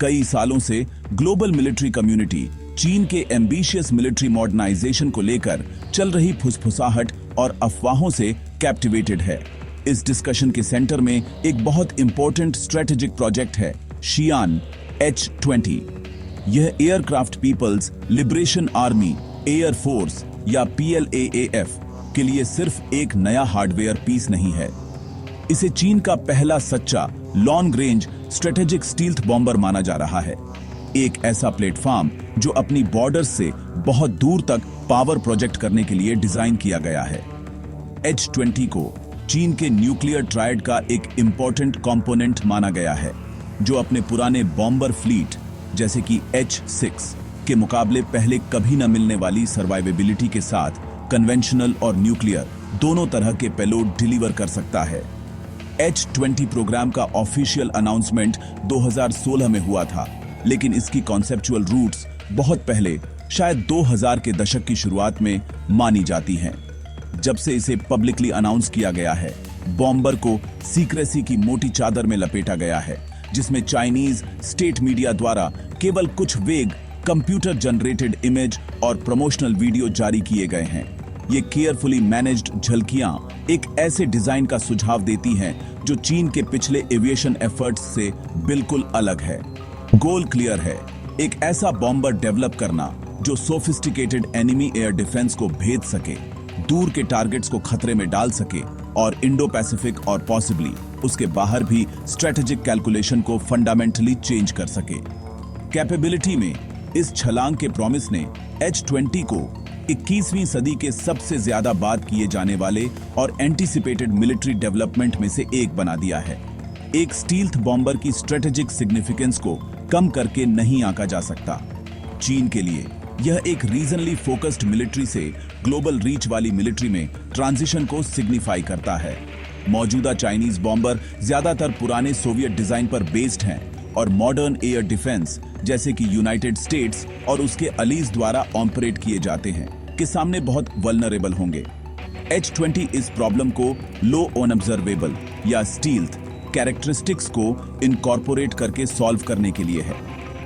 कई सालों से ग्लोबल मिलिट्री कम्युनिटी चीन के एम्बिशियस मिलिट्री मॉडर्नाइजेशन को लेकर चल रही फुसफुसाहट और अफवाहों से कैप्टिवेटेड है। इस डिस्कशन के सेंटर में एक बहुत इंपॉर्टेंट स्ट्रेटेजिक प्रोजेक्ट है, शियान H-20। यह aircraft People's Liberation Army Air Force या PLAAF के लिए सिर्फ एक नया हार्डवेयर पीस नहीं है। इसे चीन का पहला सच्चा long range strategic stealth bomber माना जा रहा है। एक ऐसा प्लेटफॉर्म जो अपनी बॉर्डर से बहुत दूर तक पावर प्रोजेक्ट करने के लिए डिजाइन किया गया है। H-20 को चीन के न्यूक्लियर ट्रायड का एक इंपॉर्टेंट कंपोनेंट माना गया है, जो अपने पुराने बॉम्बर फ्लीट जैसे कि H-6 के मुकाबले पहले कभी न मिलने वाली सर्वाइवेबिलिटी के साथ कन्वेंशनल और न्यूक्लियर दोनों तरह के पेलोड डिलीवर कर सकता है। H-20 प्रोग्राम का ऑफिशियल अनाउंसमेंट 2016 में हुआ था, लेकिन इसकी कॉन्सेप्चुअल रूट्स बहुत पहले, शायद 2000 के दशक की शुरुआत में मानी जाती हैं। जब से इसे पब्लिकली अनाउंस किया गया है, बॉम्बर को सीक्रेसी की मोटी चादर में लपेटा गया है, जिसमें चाइनीज स्टेट मीडिया द्वारा केवल कुछ वेग कंप्यूटर जनरेटेड इमेज और प्रमोशनल वीडियो जारी किए गए हैं। ये केयरफुली मैनेज्ड झलकियां एक ऐसे डिजाइन का सुझाव देती हैं जो चीन के पिछले एविएशन एफर्ट्स से बिल्कुल अलग है। गोल क्लियर है, एक ऐसा बॉम्बर डेवलप करना जो सोफिस्टिकेटेड एनिमी एयर डिफेंस को भेद सके, दूर के टारगेट्स को खतरे में डाल सके और इंडो पैसिफिक और पॉसिबली उसके बाहर भी स्ट्रेटेजिक कैलकुलेशन को फंडामेंटली चेंज कर सके। कैपेबिलिटी में इस छलांग के प्रॉमिस ने H-20 को 21वीं सदी के सबसे ज्यादा बात किए जाने वाले और एंटीसिपेटेड मिलिट्री डेवलपमेंट में से एक बना दिया है। एक स्टील्थ बॉम्बर की स्ट्रेटेजिक सिग्निफिकेंस को कम करके नहीं आंका जा सकता। चीन के लिए यह एक रीजनली फोकस्ड मिलिट्री से ग्लोबल रीच वाली मिलिट्री में ट्रांजिशन को सिग्निफाई करता है। मौजूदा चाइनीज बॉम्बर ज्यादातर पुराने सोवियत डिजाइन पर बेस्ड हैं और मॉडर्न एयर डिफेंस जैसे कि यूनाइटेड स्टेट्स और उसके अलीज द्वारा ऑपरेट किए जाते हैं के सामने बहुत वल्नरेबल होंगे। H-20 इस प्रॉब्लम को लो अनऑब्जर्वेबल या स्टील्थ कैरेक्टरिस्टिक्स को इनकॉर्पोरेट करके सॉल्व करने के लिए है।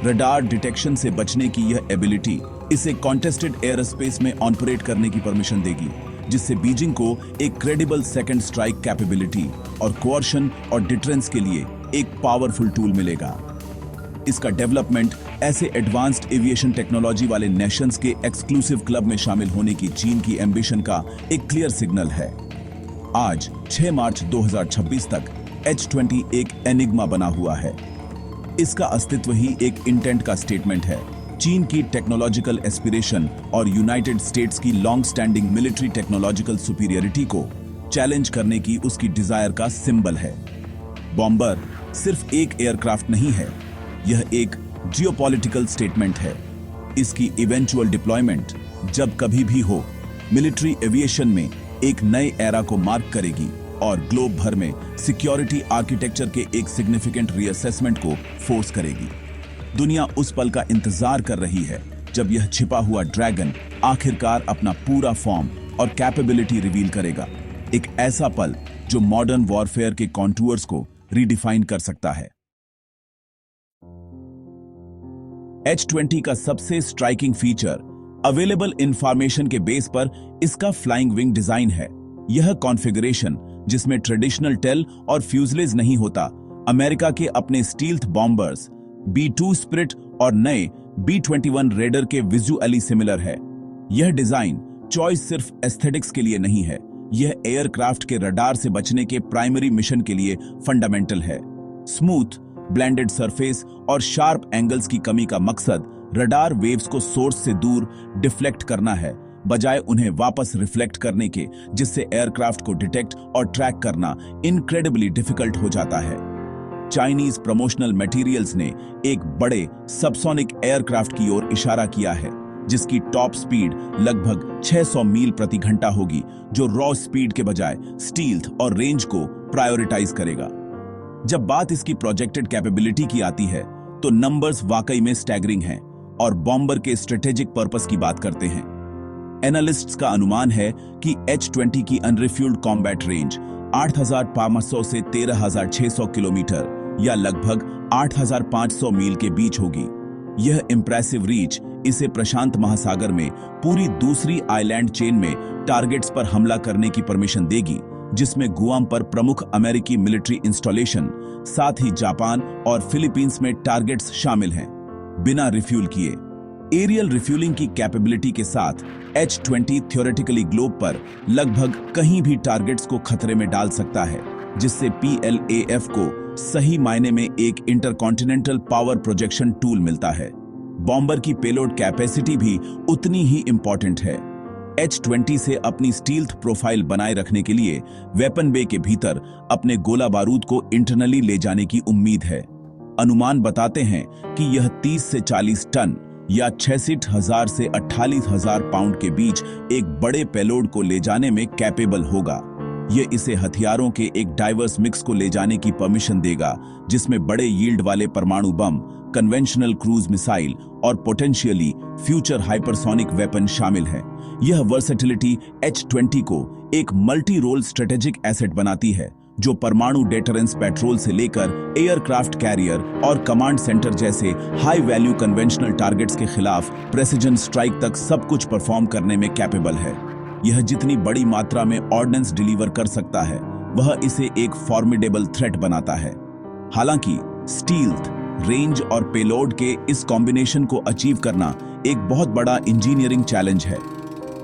रडार डिटेक्शन से बचने की यह एबिलिटी इसे कॉन्टेस्टेड एयर स्पेस में ऑपरेट करने की परमिशन देगी, जिससे बीजिंग को एक क्रेडिबल सेकंड स्ट्राइक कैपेबिलिटी और कोअर्शन और डिटरेंस के लिए एक पावरफुल टूल मिलेगा। इसका डेवलपमेंट ऐसे एडवांस्ड एविएशन टेक्नोलॉजी वाले नेशंस के एक्सक्लूसिव क्लब में शामिल होने की चीन की एम्बिशन का एक क्लियर सिग्नल है। आज 6 मार्च 2026 तक H-20 एक एनिग्मा बना हुआ है। इसका अस्तित्व ही एक इंटेंट का स्टेटमेंट है। चीन की टेक्नोलॉजिकल एस्पिरेशन और यूनाइटेड स्टेट्स की long standing military technological superiority को चैलेंज करने की उसकी डिजायर का सिंबल है। बॉम्बर सिर्फ एक एयरक्राफ्ट नहीं है, यह एक जियोपॉलिटिकल स्टेटमेंट है। इसकी इवेंचुअल डिप्लॉयमेंट जब कभी भी हो, मिलिट्री एविएशन में एक नए एरा को मार्क करेगी और ग्लोब भर में सिक्योरिटी आर्किटेक्चर के एक सिग्निफिकेंट रीअसेसमेंट को फोर्स करेगी। दुनिया उस पल का इंतजार कर रही है जब यह छिपा हुआ ड्रैगन आखिरकार अपना पूरा फॉर्म और कैपेबिलिटी रिवील करेगा। एक ऐसा पल जो मॉडर्न वॉरफेयर के कॉन्टूर्स को रीडिफाइन कर सकता है। H-20 का सबसे स्ट्राइकिंग फीचर अवेलेबल इंफॉर्मेशन के बेस पर इसका फ्लाइंग विंग डिजाइन है। यह कॉन्फ़िगरेशन जिसमें ट्रेडिशनल टेल और फ्यूजलेज नहीं होता, अमेरिका के अपने स्टील्थ बॉम्बर्स B-2 स्पिरिट और नए B-21 रेडर के विजुअली सिमिलर है। यह डिजाइन चॉइस सिर्फ एस्थेटिक्स के लिए नहीं है, यह एयरक्राफ्ट के रडार से बचने के प्राइमरी मिशन के लिए फंडामेंटल है। स्मूथ ब्लेंडेड सरफेस और शार्प एंगल्स की कमी का मकसद रडार वेव्स को सोर्स से दूर डिफ्लेक्ट करना है, बजाय उन्हें वापस रिफ्लेक्ट करने के, जिससे एयरक्राफ्ट को डिटेक्ट और ट्रैक करना इनक्रेडिबली डिफिकल्ट हो जाता है। चाइनीज प्रमोशनल मटेरियल्स ने एक बड़े सबसोनिक एयरक्राफ्ट की ओर इशारा किया है, जिसकी टॉप स्पीड लगभग 600 मील प्रति घंटा होगी, जो रॉ स्पीड के बजाय स्टील्थ और रेंज को प्रायोरिटाइज करेगा। जब बात इसकी प्रोजेक्टेड कैपेबिलिटी की आती है, तो नंबर्स वाकई में स्टैगरिंग हैं और बॉम्बर के स्ट्रेटेजिक पर्पस की बात करते हैं। एनालिस्ट्स का अनुमान है कि H-20 की अनरिफ्यूल्ड कॉम्बैट रेंज 8,500 से 13,600 किलोमीटर या लगभग 8,500 मील के बीच होगी। यह इंप्रेसिव रीच इसे प्रशांत महासागर में पूरी दूसरी आइलैंड चेन में टारगेट्स पर हमला करने की परमिशन देगी, जिसमें गुआम पर प्रमुख अमेरिकी मिलिट्री इंस्टॉलेशन, साथ ही जापान और फिलीपींस में टारगेट्स शामिल हैं। बिना रिफ्यूल किए एरियल रिफ्यूलिंग की कैपेबिलिटी के साथ H-20 थ्योरेटिकली ग्लोब पर लगभग कहीं भी टारगेट्स को खतरे में डाल सकता है, जिससे PLAF को सही मायने में एक इंटरकॉन्टिनेंटल पावर प्रोजेक्शन टूल मिलता है। बॉम्बर की पेलोड कैपेसिटी भी उतनी ही इंपॉर्टेंट है। H-20 से अपनी स्टील्थ प्रोफाइल बनाए रखने के लिए वेपन बे के भीतर अपने गोला बारूद को इंटरनली ले जाने की उम्मीद है। अनुमान बताते हैं कि यह 30 से 40 टन या 66,000 से 48,000 पाउंड के बीच एक बड़े पेलोड को ले जाने में कैपेबल होगा। यह इसे हथियारों के एक डाइवर्स मिक्स को ले जाने की परमिशन देगा, जिसमें बड़े यील्ड वाले परमाणु बम, कन्वेंशनल क्रूज मिसाइल और पोटेंशियली फ्यूचर हाइपरसोनिक वेपन शामिल है। यह वर्सेटिलिटी H-20 को एक मल्टी रोल स्ट्रेटेजिक एसेट बनाती है, जो परमाणु डेटरेंस पेट्रोल से लेकर एयरक्राफ्ट कैरियर और कमांड सेंटर जैसे हाई वैल्यू कन्वेंशनल टारगेट्स के खिलाफ प्रेसिजन स्ट्राइक तक सब कुछ परफॉर्म करने में कैपेबल है। यह जितनी बड़ी मात्रा में ऑर्डिनेंस डिलीवर कर सकता है, वह इसे एक फॉर्मिडेबल थ्रेट बनाता है। हालांकि स्टील्थ, रेंज और पेलोड के इस कॉम्बिनेशन को अचीव करना एक बहुत बड़ा इंजीनियरिंग चैलेंज है।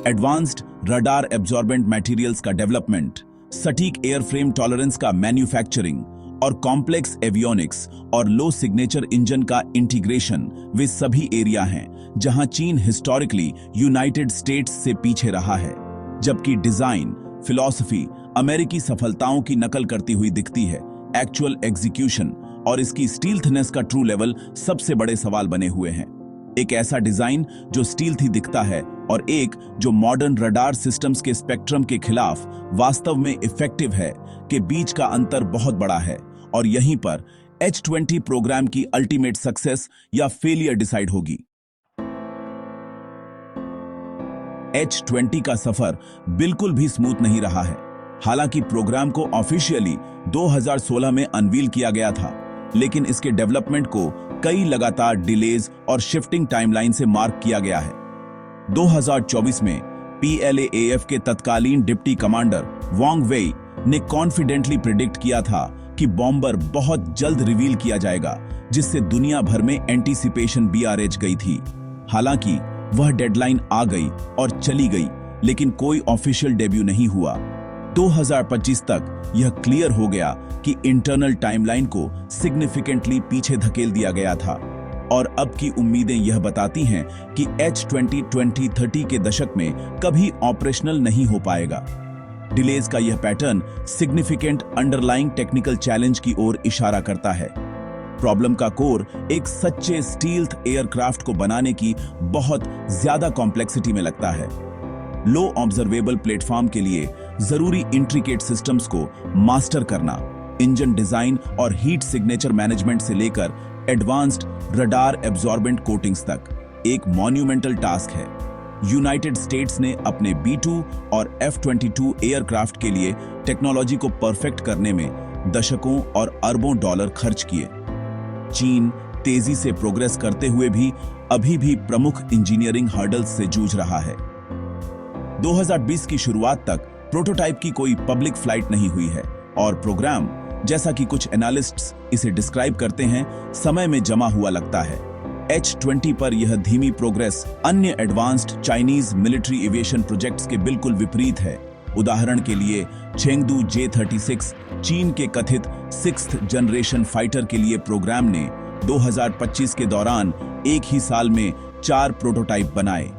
एडवांस्ड रडार एब्जॉर्बेंट मटेरियल्स का डेवलपमेंट, सटीक एयरफ्रेम टॉलरेंस का मैन्युफैक्चरिंग और कॉम्प्लेक्स एवियोनिक्स और लो सिग्नेचर इंजन का इंटीग्रेशन वे सभी एरिया हैं जहां चीन हिस्टोरिकली यूनाइटेड स्टेट्स से पीछे रहा है, जबकि डिजाइन फिलॉसफी अमेरिकी सफलताओं की नकल करती हुई दिखती है। एक्चुअल एग्जीक्यूशन और इसकी स्टील्थनेस का ट्रू लेवल सबसे बड़े सवाल बने हुए हैं। एक ऐसा डिजाइन जो स्टील्थी दिखता है और एक जो मॉडर्न रडार सिस्टम्स के स्पेक्ट्रम के खिलाफ वास्तव में इफेक्टिव है, के बीच का अंतर बहुत बड़ा है, और यहीं पर H-20 प्रोग्राम की अल्टीमेट सक्सेस या फेलियर डिसाइड होगी। H-20 का सफर बिल्कुल भी स्मूथ नहीं रहा है। हालांकि प्रोग्राम को ऑफिशियली 2016 में अनवील किया गया था, लेकिन इसके डेवलपमेंट को कई लगातार डिलेज और शिफ्टिंग टाइमलाइन से मार्क किया गया है। 2024 में PLAF के तत्कालीन डिप्टी कमांडर वांग वेई ने कॉन्फिडेंटली प्रिडिक्ट किया था कि बॉम्बर बहुत जल्द रिवील किया जाएगा, जिससे दुनिया भर में एंटीसिपेशन BRH गई थी। हालांकि वह डेडलाइन आ गई और चली गई, लेकिन कोई ऑफिशियल डेब्यू नहीं हुआ। 2025 तक यह क्लियर हो गया कि इंटरनल टाइमलाइन को सिग्निफिकेंटली पीछे धकेल दिया गया था, और अब की उम्मीदें यह बताती हैं कि H-20 2030 के दशक में कभी ऑपरेशनल नहीं हो पाएगा। डिलेज का यह pattern significant underlying technical challenge की ओर इशारा करता है। प्रॉब्लम का कोर एक सच्चे स्टील्थ एयरक्राफ्ट को बनाने की बहुत ज्यादा कॉम्प्लेक्सिटी में लगता है। लो ऑब्जर्वेबल प्लेटफॉर्म के लिए जरूरी इंट्रिकेट सिस्टम्स को मास्टर करना, इंजन डिजाइन और हीट सिग्नेचर मैनेजमेंट से लेकर एडवांस्ड रडार एब्जॉर्बेंट कोटिंग्स तक एक मॉन्यूमेंटल टास्क है। यूनाइटेड स्टेट्स ने अपने B-2 और F-22 एयरक्राफ्ट के लिए टेक्नोलॉजी को परफेक्ट करने में दशकों और अरबों डॉलर खर्च किए। चीन तेजी से प्रोग्रेस करते हुए भी अभी भी प्रमुख इंजीनियरिंग हर्डल्स से जूझ रहा है। 2020 की शुरुआत तक प्रोटोटाइप की कोई पब्लिक फ्लाइट नहीं हुई है, और प्रोग्राम, जैसा कि कुछ एनालिस्ट्स इसे डिस्क्राइब करते हैं, समय में जमा हुआ लगता है। H-20 पर यह धीमी प्रोग्रेस अन्य advanced Chinese military aviation projects के बिल्कुल विपरीत है। उदाहरण के लिए चेंगडू J-36 चीन के कथित 6th जनरेशन फाइटर के लिए प्रोग्राम ने 2025 के दौरान एक ही साल में 4 प्रोटोटाइप बनाए।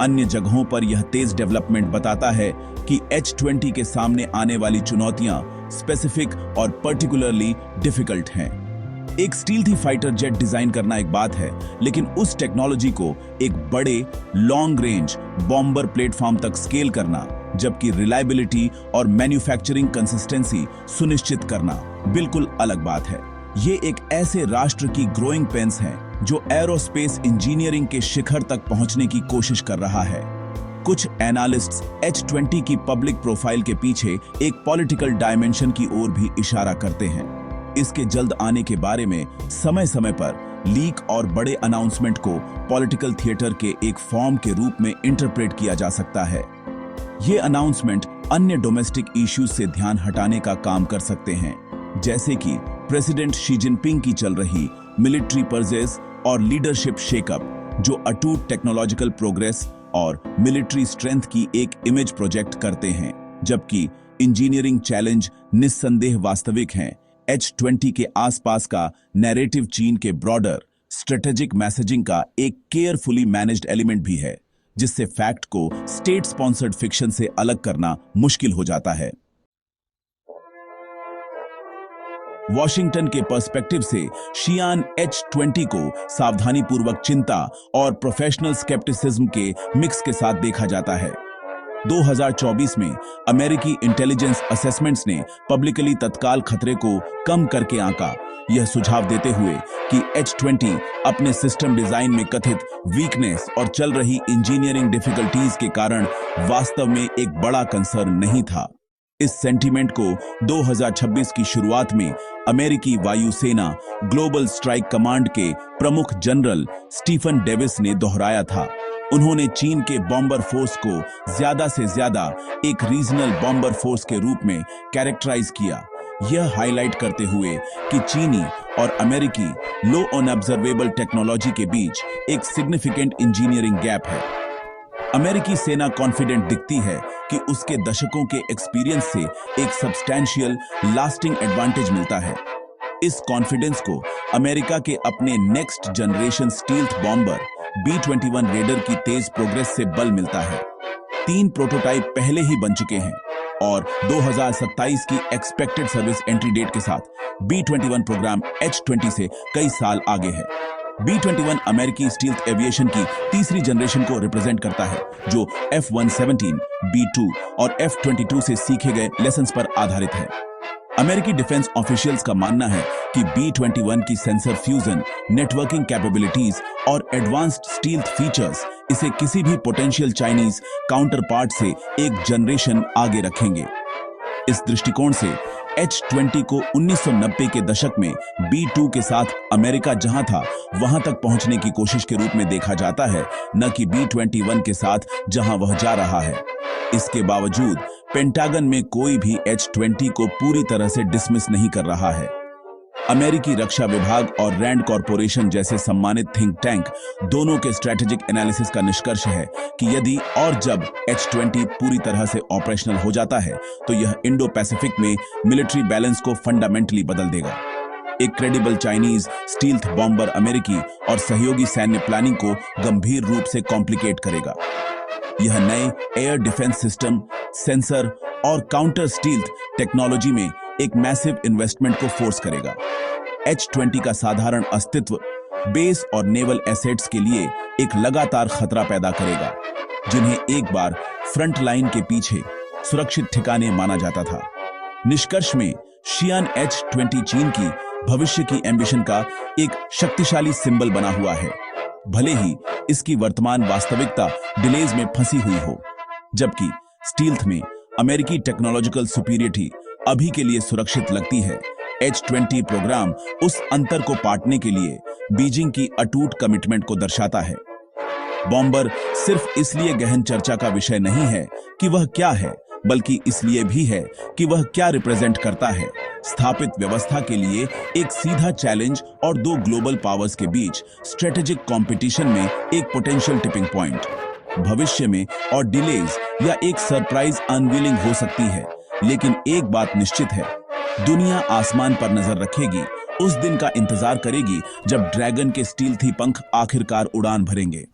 अन्य जगहों पर यह तेज डेवलपमेंट बताता है कि H-20 के सामने आने वाली चुनौतियां स्पेसिफिक और पर्टिकुलरली डिफिकल्ट हैं। एक स्टील्थी फाइटर जेट डिजाइन करना एक बात है, लेकिन उस टेक्नोलॉजी को एक बड़े लॉन्ग रेंज बॉम्बर प्लेटफॉर्म तक स्केल करना, जबकि रिलायबिलिटी और मैन्युफैक्चरिंग कंसिस्टेंसी सुनिश्चित करना बिल्कुल अलग बात है। ये एक ऐसे राष्ट्र की ग्रोइंग पेंस है जो एरोस्पेस इंजीनियरिंग के शिखर तक पहुंचने की कोशिश कर रहा है। कुछ एनालिस्ट्स H-20 की पब्लिक प्रोफाइल के पीछे एक पॉलिटिकल डायमेंशन की ओर भी इशारा करते हैं। इसके जल्द आने के बारे में समय समय पर लीक और बड़े अनाउंसमेंट को पॉलिटिकल थिएटर के एक फॉर्म के रूप में इंटरप्रेट किया जा सकता है। ये अनाउंसमेंट अन्य डोमेस्टिक इश्यूज से ध्यान हटाने का काम कर सकते हैं, जैसे कि प्रेसिडेंट शी जिनपिंग की चल रही मिलिट्री परचेज और लीडरशिप शेकअप, जो अटूट टेक्नोलॉजिकल प्रोग्रेस और मिलिट्री स्ट्रेंथ की एक इमेज प्रोजेक्ट करते हैं, जबकि इंजीनियरिंग चैलेंज निस्संदेह वास्तविक हैं। H20 के आसपास का नैरेटिव चीन के ब्रॉडर स्ट्रेटेजिक मैसेजिंग का एक केयरफुली मैनेज्ड एलिमेंट भी है, जिससे फैक्ट को स्टेट स्पॉन्सर्ड फिक्शन से अलग करना मुश्किल हो जाता है। वॉशिंगटन के पर्सपेक्टिव से शियान H20 को सावधानीपूर्वक चिंता और प्रोफेशनल स्केप्टिसिज्म के मिक्स के साथ देखा जाता है। 2024 में अमेरिकी इंटेलिजेंस असेसमेंट्स ने पब्लिकली तत्काल खतरे को कम करके आंका, यह सुझाव देते हुए कि H20 अपने सिस्टम डिजाइन में कथित वीकनेस और चल रही इंजीनियरिंग डिफिकल्टीज के कारण वास्तव में एक बड़ा कंसर्न नहीं था। इस सेंटीमेंट को 2026 की शुरुआत में अमेरिकी वायुसेना ग्लोबल स्ट्राइक कमांड के प्रमुख जनरल स्टीफन डेविस ने दोहराया था। उन्होंने चीन के बॉम्बर फोर्स को ज्यादा से ज्यादा एक रीजनल बॉम्बर फोर्स के रूप में कैरेक्टराइज किया, यह हाईलाइट करते हुए कि चीनी और अमेरिकी लो ऑन ऑब्जर्वेबल टेक्नोलॉजी के बीच एक सिग्निफिकेंट इंजीनियरिंग गैप है। अमेरिकी सेना कॉन्फिडेंट दिखती है कि उसके दशकों के एक्सपीरियंस से एक सब्सटैंशियल लास्टिंग एडवांटेज मिलता है। इस कॉन्फिडेंस को अमेरिका के अपने next generation stealth bomber B-21 raider की तेज प्रोग्रेस से बल मिलता है। 3 प्रोटोटाइप पहले ही बन चुके हैं और 2027 की एक्सपेक्टेड सर्विस एंट्री डेट के साथ B-21 प्रोग्राम H-20 से कई साल आगे है। B-21 अमेरिकी स्टील्थ एविएशन की तीसरी जनरेशन को रिप्रेजेंट करता है, जो F-117, B-2 और F-22 से सीखे गए लेसन्स पर आधारित है। अमेरिकी डिफेंस ऑफिशियल्स का मानना है कि B-21 की सेंसर फ्यूजन, नेटवर्किंग कैपेबिलिटीज और एडवांस्ड स्टील्थ फीचर्स इसे किसी भी पोटेंशियल चाइनीज काउंटर पार्ट से एक जनरेशन आगे रखेंगे। इस दृष्टिकोण से H-20 को 1990 के दशक में B-2 के साथ अमेरिका जहां था वहां तक पहुंचने की कोशिश के रूप में देखा जाता है, न कि B-21 के साथ जहां वह जा रहा है। इसके बावजूद पेंटागन में कोई भी H-20 को पूरी तरह से डिसमिस नहीं कर रहा है। अमेरिकी रक्षा विभाग और रैंड कॉरपोरेशन जैसे सम्मानित थिंक टैंक दोनों के स्ट्रेटेजिक एनालिसिस का निष्कर्ष है कि यदि और जब H-20 पूरी तरह से ऑपरेशनल हो जाता है तो यह इंडो पैसिफिक में मिलिट्री बैलेंस को फंडामेंटली बदल देगा। एक क्रेडिबल चाइनीज स्टील्थ बॉम्बर अमेरिकी और सहयोगी सैन्य प्लानिंग को गंभीर रूप से कॉम्प्लिकेट करेगा। यह नए एयर डिफेंस सिस्टम, सेंसर और काउंटर स्टील्थ टेक्नोलॉजी में एक मैसिव इन्वेस्टमेंट को फोर्स करेगा। H-20 का साधारण अस्तित्व बेस और नेवल एसेट्स के लिए एक लगातार खतरा पैदा करेगा, जिन्हें एक बार फ्रंट लाइन के पीछे सुरक्षित ठिकाने माना जाता था। निष्कर्ष में शियान H-20 चीन की भविष्य की एम्बिशन का एक शक्तिशाली सिंबल बना हुआ है, भले ही इसकी वर्तमान वास्तविकता डिलेज में फंसी हुई हो। जबकि स्टील्थ में अमेरिकी टेक्नोलॉजिकल सुपीरियरिटी अभी के लिए सुरक्षित लगती है, H-20 प्रोग्राम उस अंतर को पाटने के लिए बीजिंग की अटूट कमिटमेंट को दर्शाता है। बॉम्बर सिर्फ इसलिए गहन चर्चा का विषय नहीं है कि वह क्या है, बल्कि इसलिए भी है कि वह क्या रिप्रेजेंट करता है। स्थापित व्यवस्था के लिए एक सीधा चैलेंज और 2 ग्लोबल पावर्स के बीच स्ट्रेटेजिक कंपटीशन में एक पोटेंशियल टिपिंग पॉइंट। भविष्य में और डिलेज या एक सरप्राइज अनवीलिंग हो सकती है, लेकिन एक बात निश्चित है, दुनिया आसमान पर नजर रखेगी, उस दिन का इंतजार करेगी जब ड्रैगन के स्टील्थी पंख आखिरकार उड़ान भरेंगे।